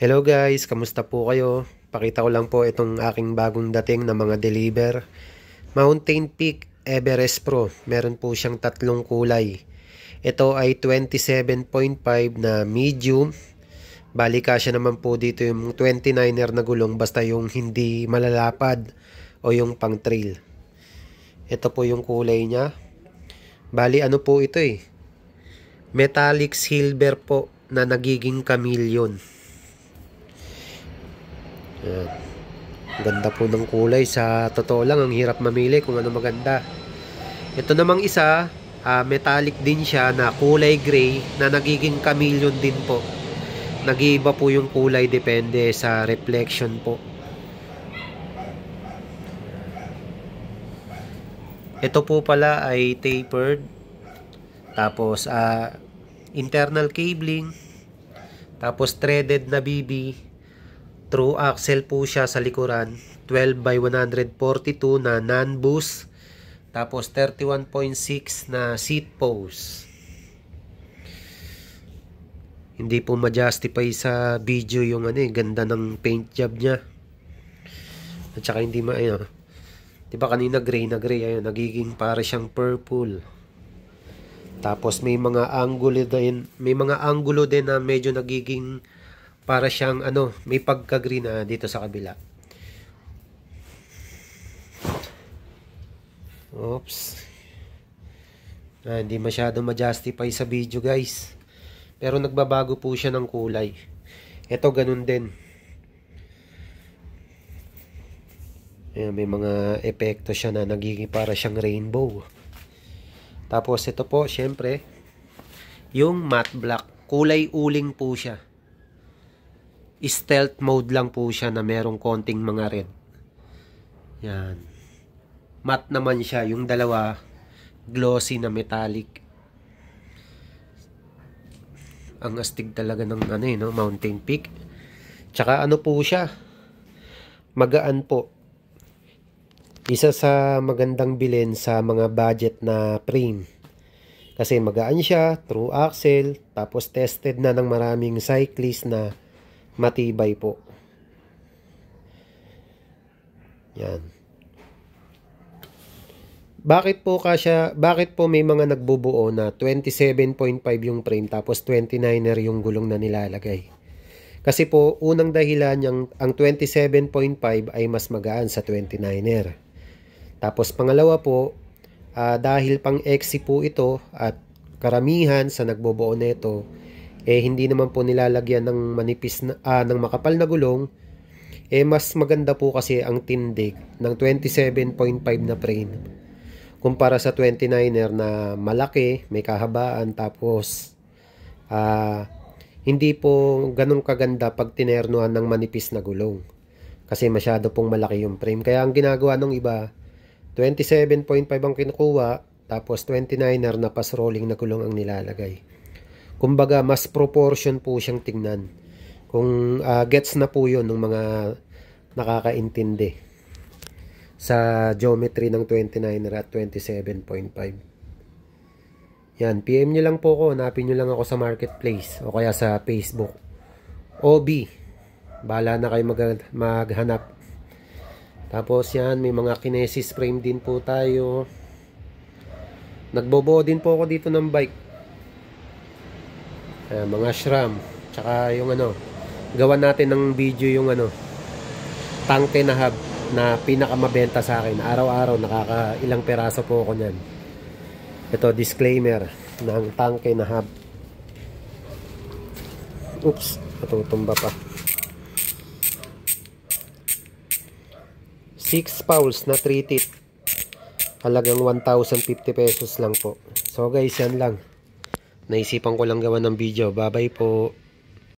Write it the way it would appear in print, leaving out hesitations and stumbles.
Hello guys, kamusta po kayo? Pakita ko lang po itong aking bagong dating na mga deliver. Mountain Peak Everest Pro. Meron po siyang tatlong kulay. Ito ay 27.5 na medium. Bali kasya naman po dito yung 29er na gulong basta yung hindi malalapad o yung pang trail. Ito po yung kulay niya. Bali ano po ito metallic silver po na nagiging chameleon. Yan. Ganda po ng kulay. Sa totoo lang, ang hirap mamili kung ano maganda. Ito namang isa, metallic din siya na kulay gray na nagiging chameleon din po. Nag-iiba po yung kulay depende sa reflection po. Ito po pala ay tapered. Tapos internal cabling. Tapos threaded na BB. True axle po siya sa likuran, 12x142 na non-boost, tapos 31.6 na seat post. Hindi po ma-justify sa video yung ganda ng paint job niya. At saka hindi diba kanina gray na gray, ayun, nagiging para siyang purple. Tapos may mga angulo din na medyo nagiging para siyang may pagka-green dito sa kabila. Oops. Hindi masyado ma-justify sa video guys. Pero nagbabago po siya ng kulay. Ito ganun din. Ayan, may mga epekto siya na nagiging para siyang rainbow. Tapos ito po, syempre, yung matte black. Kulay uling po siya. Stealth mode lang po siya na merong konting mga red. Yan. Matte naman siya. Yung dalawa, glossy na metallic. Ang astig talaga ng Mountain Peak. Tsaka po siya. Magaan po. Isa sa magandang bilhin sa mga budget na frame. Kasi magaan siya, true axle, tapos tested na ng maraming cyclist na matibay po. Yan. Bakit po may mga nagbubuo na 27.5 yung frame tapos 29er yung gulong na nilalagay? Kasi po unang dahilan ang 27.5 ay mas magaan sa 29er. Tapos pangalawa po, dahil pang XC po ito at karamihan sa nagbubuo nito hindi naman po nilalagyan ng manipis na, ng makapal na gulong, mas maganda po kasi ang tindig ng 27.5 na frame kumpara sa 29er na malaki, may kahabaan, tapos hindi po ganun kaganda pag tinernuhan ng manipis na gulong kasi masyado pong malaki yung frame. Kaya ang ginagawa ng iba, 27.5 ang kinukuha, tapos 29er na pass rolling na gulong ang nilalagay. Kumbaga, mas proportion po siyang tingnan. Kung gets na po yun ng mga nakakaintindi sa geometry ng 29er at 27.5. Yan, PM nyo lang po ako. Hanapin nyo lang ako sa marketplace o kaya sa Facebook. OB. Bahala na kayo maghanap. Tapos yan, may mga kinesis frame din po tayo. Nagbobuo din po ako dito ng bike. Mga SRAM, tsaka yung gawan natin ng video yung tangke na hub na pinakamabenta sa akin. Araw-araw nakakailang peraso po ako niyan. Ito disclaimer ng tangke na hub. Oops, natutumba pa. 6 pouls na 3 teeth. Halagang 1,050 pesos lang po. So guys, yan lang. Naisipan ko lang gawa ng video. Bye-bye po.